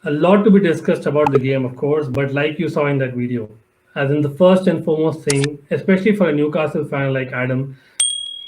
a lot to be discussed about the game, of course, but like you saw in that video, as in the first and foremost thing, especially for a Newcastle fan like Adam,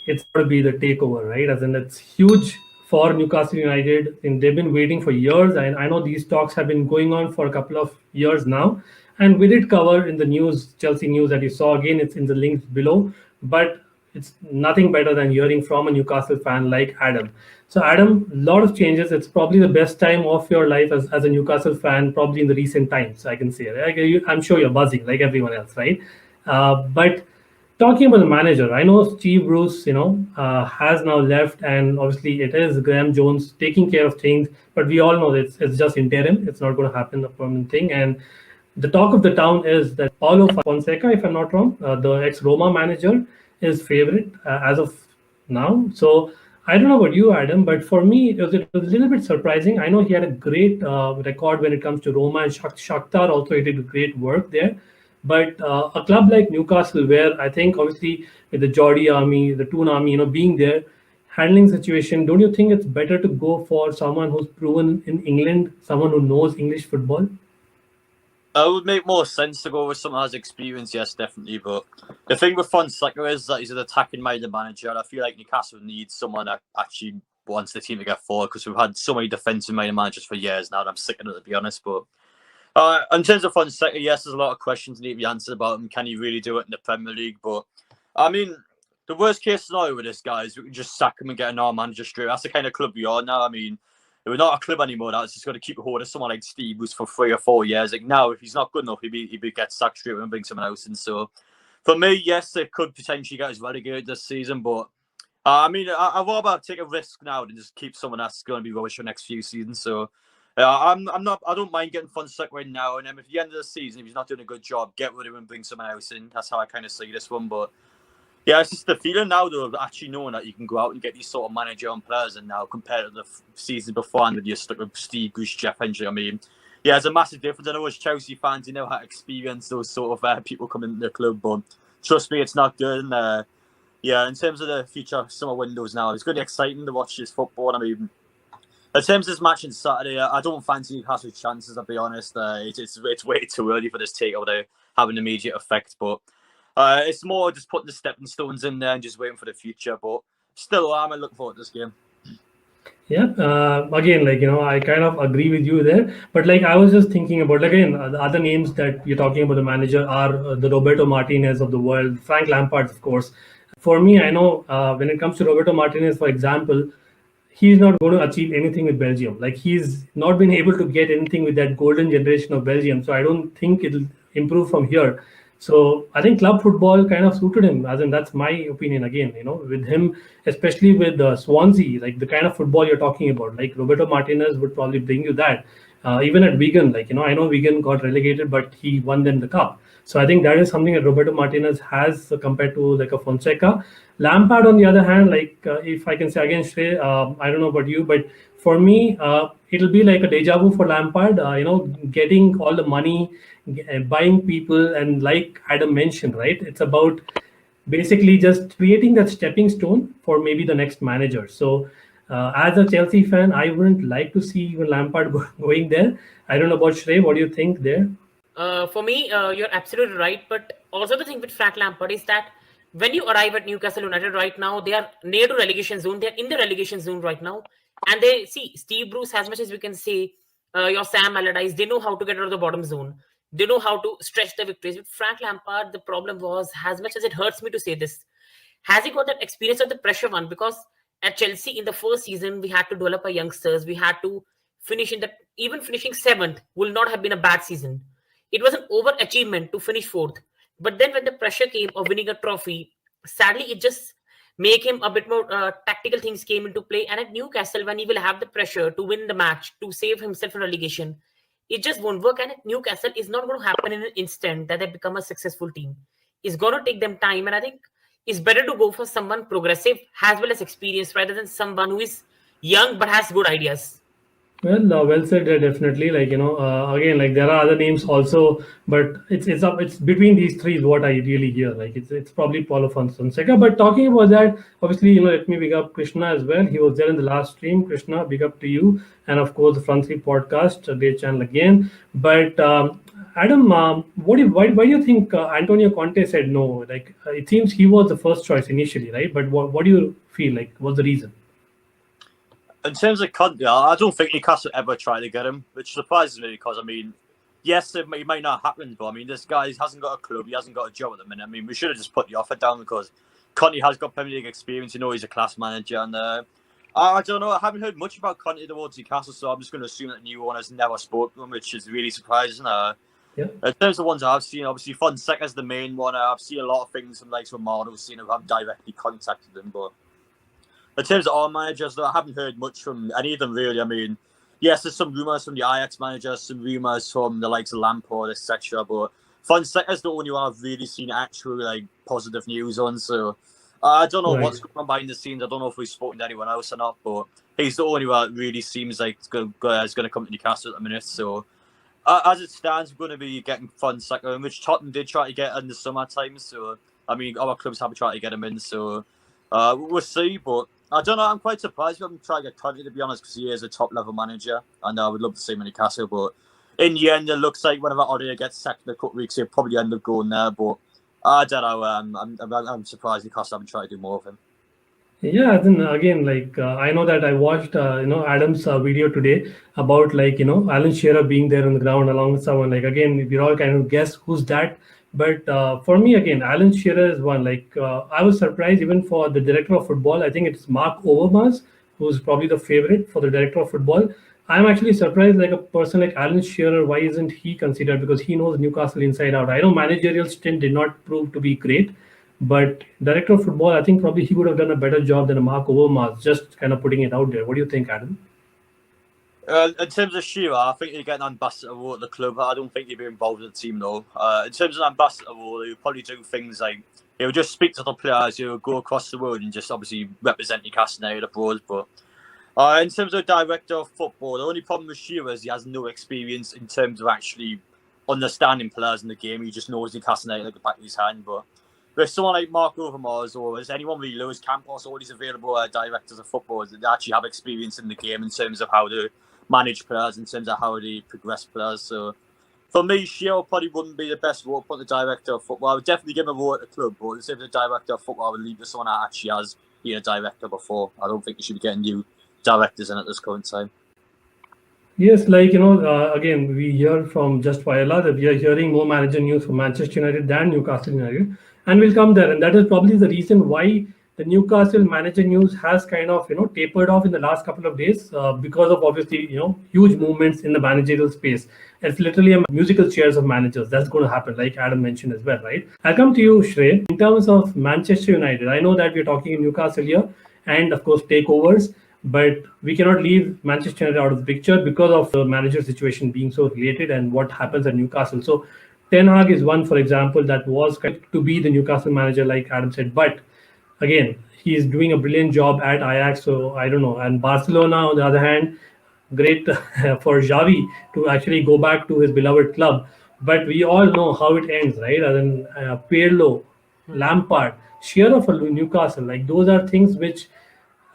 it's got to be the takeover, right? As in, it's huge for Newcastle United, and they've been waiting for years. And I know these talks have been going on for a couple of years now. And we did cover in the news, Chelsea news that you saw. Again, it's in the links below. But it's nothing better than hearing from a Newcastle fan like Adam. So, Adam, a lot of changes. It's probably the best time of your life as a Newcastle fan, probably in the recent times, I can say. Right? I'm sure you're buzzing like everyone else, right? But talking about the manager, I know Steve Bruce, has now left, and obviously it is Graham Jones taking care of things. But we all know that it's just interim; it's not going to happen a permanent thing. And the talk of the town is that Paulo Fonseca, if I'm not wrong, the ex-Roma manager, is favorite as of now. So I don't know about you, Adam, but for me, it was a little bit surprising. I know he had a great record when it comes to Roma and Shakhtar. Also, he did great work there. But a club like Newcastle, where I think obviously with the Geordie army, the ToonArmy, being there, handling situation, don't you think it's better to go for someone who's proven in England, someone who knows English football? It would make more sense to go with someone who has experience, yes, definitely. But the thing with Fonseca is that he's an attacking-minded manager, and I feel like Newcastle needs someone that actually wants the team to get forward, because we've had so many defensive-minded managers for years now, and I'm sick of it, to be honest. But in terms of Fonseca, yes, there's a lot of questions that need to be answered about him. Can he really do it in the Premier League? But, I mean, the worst-case scenario with this guy is we can just sack him and get another manager straight. That's the kind of club we are now. I mean, we're not a club anymore. That's just got to keep a hold of someone like Steve, who's for 3 or 4 years. Like now, if he's not good enough, he'd get sacked straight away and bring someone else in. So, for me, yes, it could potentially get us relegated this season. But I mean, I'd rather take a risk now than just keep someone that's going to be rubbish for the next few seasons. So, I don't mind getting Fonseca right now. And then at the end of the season, if he's not doing a good job, get rid of him and bring someone else in. That's how I kind of see this one. But yeah, it's just the feeling now, though, of actually knowing that you can go out and get these sort of manager and players in now compared to the season before, and you're stuck with Steve Goose, Jeff Hendry. I mean, yeah, there's a massive difference. I know as Chelsea fans, you know how to experience those sort of people coming into the club, but trust me, it's not good. And yeah, in terms of the future summer windows now, it's going to be exciting to watch this football. I mean, in terms of this match on Saturday, I don't fancy Newcastle's chances, I'll be honest. It's way too early for this takeover to have an immediate effect, but it's more just putting the stepping stones in there and just waiting for the future. But still, I'm looking forward to this game. Yeah, again, I kind of agree with you there. But I was just thinking about, again, the other names that you're talking about, the manager are the Roberto Martinez of the world, Frank Lampard, of course. For me, I know when it comes to Roberto Martinez, for example, he's not going to achieve anything with Belgium. He's not been able to get anything with that golden generation of Belgium. So I don't think it'll improve from here. So I think club football kind of suited him, as in that's my opinion again, with him, especially with Swansea, the kind of football you're talking about, Roberto Martinez would probably bring you that. Even at Wigan, I know Wigan got relegated, but he won them the cup. So I think that is something that Roberto Martinez has compared to a Fonseca. Lampard, on the other hand, if I can say again, Shrey, I don't know about you, but for me, it'll be like a deja vu for Lampard. Getting all the money, buying people, and like Adam mentioned, right? It's about basically just creating that stepping stone for maybe the next manager. So, as a Chelsea fan, I wouldn't like to see even Lampard going there. I don't know about Shrey. What do you think there? For me, you're absolutely right. But also the thing with Frank Lampard is that when you arrive at Newcastle United right now, they are near to relegation zone. They're in the relegation zone right now. And they see Steve Bruce, as much as we can say, your Sam Allardyce, they know how to get out of the bottom zone. They know how to stretch the victories. With Frank Lampard, the problem was, as much as it hurts me to say this, has he got that experience of the pressure one? Because at Chelsea in the first season, we had to develop our youngsters. We had to finish in the, even finishing 7th will not have been a bad season. It was an overachievement to finish 4th. But then when the pressure came of winning a trophy, sadly, it just make him a bit more tactical things came into play. And at Newcastle, when he will have the pressure to win the match, to save himself from relegation, it just won't work. And at Newcastle, it's not going to happen in an instant that they become a successful team. It's going to take them time. And I think it's better to go for someone progressive as well as experienced rather than someone who is young but has good ideas. Well said. Definitely. Again, like there are other names also, but it's between these three is what I really hear. Like it's probably Paulo Fonseca. But talking about that, obviously, let me big up Krishna as well. He was there in the last stream. Krishna, big up to you, and of course the Front Seat Podcast, a great channel again. But Adam, why do you think Antonio Conte said no? Like it seems he was the first choice initially, right? But what do you feel like? What's the reason? In terms of Conte, I don't think Newcastle ever tried to get him, which surprises me because, I mean, yes, it might not happen, but I mean, this guy hasn't got a club, he hasn't got a job at the minute. I mean, we should have just put the offer down because Conte has got Premier League experience, he's a class manager, and I don't know, I haven't heard much about Conte towards Newcastle, so I'm just going to assume that the new owner's never spoke to him, which is really surprising. Yeah. In terms of ones I've seen, obviously Fonseca's the main one. I've seen a lot of things from like Ronaldo, seen who have directly contacted him, but in terms of our managers, though, I haven't heard much from any of them really. I mean, yes, there's some rumours from the Ajax managers, some rumours from the likes of Lampard, etc. But Fonseca's the only one I've really seen actual like positive news on. So I don't know what's going on behind the scenes. I don't know if we've spoken to anyone else or not. But he's the only one that really seems like is going to come to Newcastle at the minute. So as it stands, we're going to be getting Fonseca, which Tottenham did try to get in the summertime. So I mean, our clubs have tried to get him in. So we'll see, but I don't know. I'm quite surprised we haven't tried to get Conte, to be honest, because he is a top-level manager, and I would love to see him in Newcastle. But in the end, it looks like whenever Odia gets sacked in a couple of weeks, he'll probably end up going there. But I don't know. I'm surprised Newcastle haven't tried to do more of him. Yeah, then again, I know that I watched, Adam's video today about Alan Shearer being there on the ground along with someone. Like again, we all kind of guess who's that. But for me, again, Alan Shearer is one. I was surprised even for the director of football. I think it's Mark Overmars, who's probably the favorite for the director of football. I'm actually surprised, like a person like Alan Shearer, why isn't he considered? Because he knows Newcastle inside out. I know managerial stint did not prove to be great, but director of football, I think probably he would have done a better job than a Mark Overmars. Just kind of putting it out there. What do you think, Adam? In terms of Shearer, I think he'd get an ambassador role at the club. I don't think he'd be involved in the team though. In terms of an ambassador role, he would probably do things like he would just speak to the players, he would go across the world and just obviously represent Newcastle United abroad. But in terms of director of football, the only problem with Shearer is he has no experience in terms of actually understanding players in the game. He just knows Newcastle United like the back of his hand. But with someone like Mark Overmars or is anyone really Lewis Campos, all these available directors of football that actually have experience in the game in terms of how to manage players, in terms of how they progress players. So for me, Shearer probably wouldn't be the best role to put the director of football. I would definitely give him a role at the club, but instead of the director of football, I would leave to someone that actually has been a director before. I don't think you should be getting new directors in at this current time. Yes, again, we hear from Just Viola that we are hearing more manager news from Manchester United than Newcastle United. And we'll come there. And that is probably the reason why the Newcastle manager news has kind of, tapered off in the last couple of days because of obviously, huge movements in the managerial space. It's literally a musical chairs of managers. That's going to happen, like Adam mentioned as well, right? I'll come to you, Shrey. In terms of Manchester United, I know that we're talking in Newcastle here and, of course, takeovers. But we cannot leave Manchester United out of the picture because of the manager situation being so related and what happens at Newcastle. So Ten Hag is one, for example, that was to be the Newcastle manager, like Adam said. But again, he's doing a brilliant job at Ajax. So I don't know. And Barcelona, on the other hand, great for Xavi to actually go back to his beloved club. But we all know how it ends, right? As in Pirlo, Lampard, Shearer for Newcastle. Like those are things which,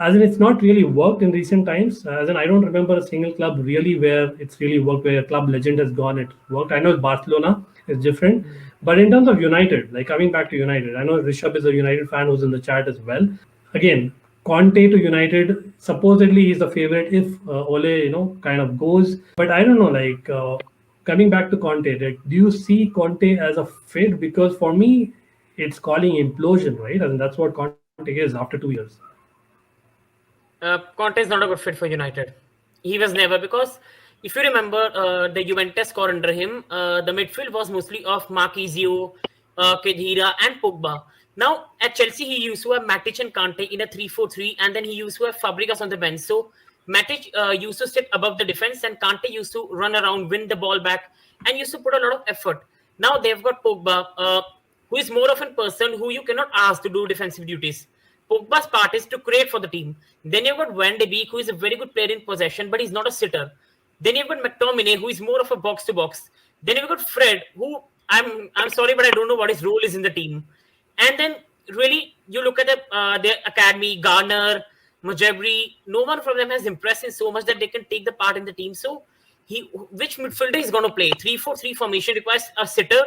as in it's not really worked in recent times. As in I don't remember a single club really where it's really worked, where a club legend has gone, it worked. I know Barcelona is different, but in terms of United, like coming back to United, I know Rishabh is a United fan who's in the chat as well. Again, Conte to United, supposedly he's the favorite if Ole, kind of goes. But I don't know, coming back to Conte, like, do you see Conte as a fit? Because for me, it's calling implosion, right? And that's what Conte is after 2 years. Conte is not a good fit for United. He was never, because if you remember the Juventus score under him, the midfield was mostly of Marquinhos, Khedira and Pogba. Now at Chelsea, he used to have Matic and Conte in a 3-4-3, and then he used to have Fabregas on the bench. So Matic used to sit above the defense, and Conte used to run around, win the ball back, and used to put a lot of effort. Now they've got Pogba, who is more of a person who you cannot ask to do defensive duties. Pogba's part is to create for the team. Then you've got Van de Beek, who is a very good player in possession, but he's not a sitter. Then you've got McTominay, who is more of a box-to-box. Then you've got Fred, who I'm sorry, but I don't know what his role is in the team. And then really, you look at their academy, Garner, Mujabri, no one from them has impressed in so much that they can take the part in the team. So which midfielder is going to play? 3-4-3 formation requires a sitter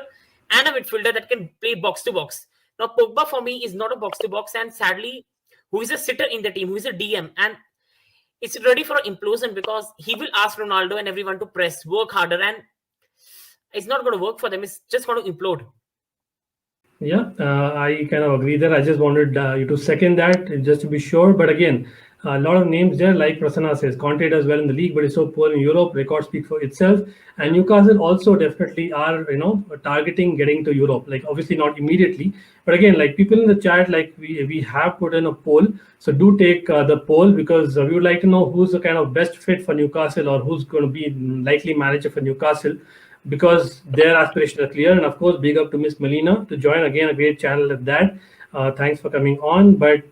and a midfielder that can play box to box. Now, Pogba for me is not a box to box, and sadly, who is a sitter in the team, who is a DM, and it's ready for an implosion because he will ask Ronaldo and everyone to press, work harder, and it's not going to work for them. It's just going to implode. Yeah, I kind of agree there. I just wanted you to second that just to be sure. But again, a lot of names there, like Prasanna says, Conte does well in the league, but is so poor in Europe. Records speak for itself. And Newcastle also definitely are, targeting getting to Europe. Like obviously not immediately, but again, like people in the chat, like we have put in a poll. So do take the poll because we would like to know who's the kind of best fit for Newcastle or who's going to be likely manager for Newcastle, because their aspirations are clear. And of course, big up to Miss Melina to join again, a great channel at that. Thanks for coming on. But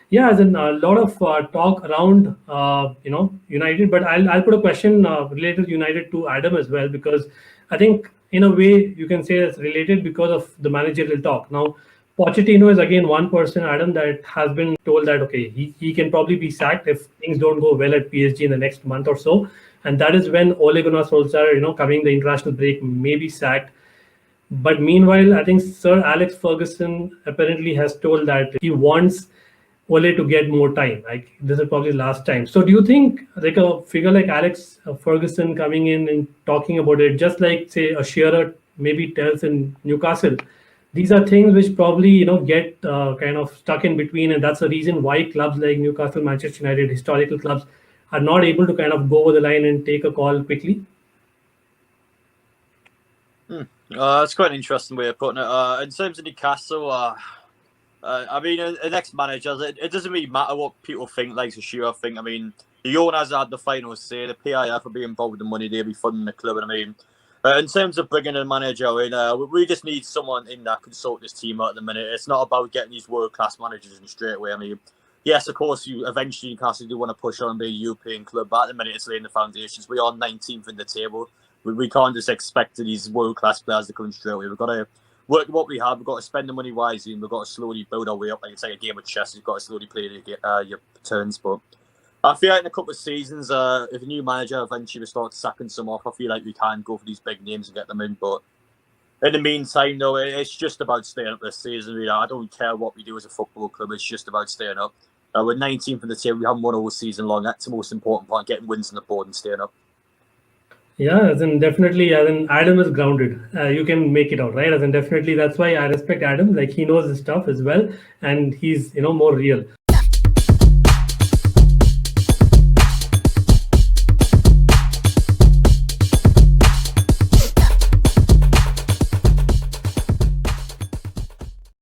yeah, as in a lot of talk around United. But I'll put a question related to United to Adam as well, because I think in a way you can say it's related because of the managerial talk. Now, Pochettino is again one person, Adam, that has been told that okay, he can probably be sacked if things don't go well at PSG in the next month or so. And that is when Ole Gunnar Solskjaer, coming the international break, may be sacked. But meanwhile, I think Sir Alex Ferguson apparently has told that he wants Ole to get more time. Like this is probably the last time. So do you think like a figure like Alex Ferguson coming in and talking about it, just like say a Shearer maybe tells in Newcastle, these are things which probably get kind of stuck in between, and that's the reason why clubs like Newcastle, Manchester United, historical clubs, are not able to kind of go over the line and take a call quickly? That's quite an interesting way of putting it. In terms of Newcastle, I mean, an ex-manager, it doesn't really matter what people think, like Shearer think. I mean, the owners had the final say. The PIF will be involved with the money, they'll be funding the club. And I mean, in terms of bringing a manager in, we just need someone in that can sort this team out at the minute. It's not about getting these world-class managers in straight away. I mean, yes, of course, you eventually Newcastle do want to push on and be a European club, but at the minute it's laying the foundations. We are 19th in the table. We can't just expect these world-class players to come straight away. We've got to work what we have. We've got to spend the money wisely, and we've got to slowly build our way up. Like it's like a game of chess. You've got to slowly play your turns. But I feel like in a couple of seasons, if a new manager eventually will start sacking some off, I feel like we can go for these big names and get them in. But in the meantime, though, it's just about staying up this season. Really. I don't care what we do as a football club. It's just about staying up. We're 19th in the table. We haven't won all season long. That's the most important part, getting wins on the board and staying up. Yeah, as in definitely, as in Adam is grounded. You can make it out, right? As in definitely, that's why I respect Adam. Like he knows his stuff as well, and he's more real.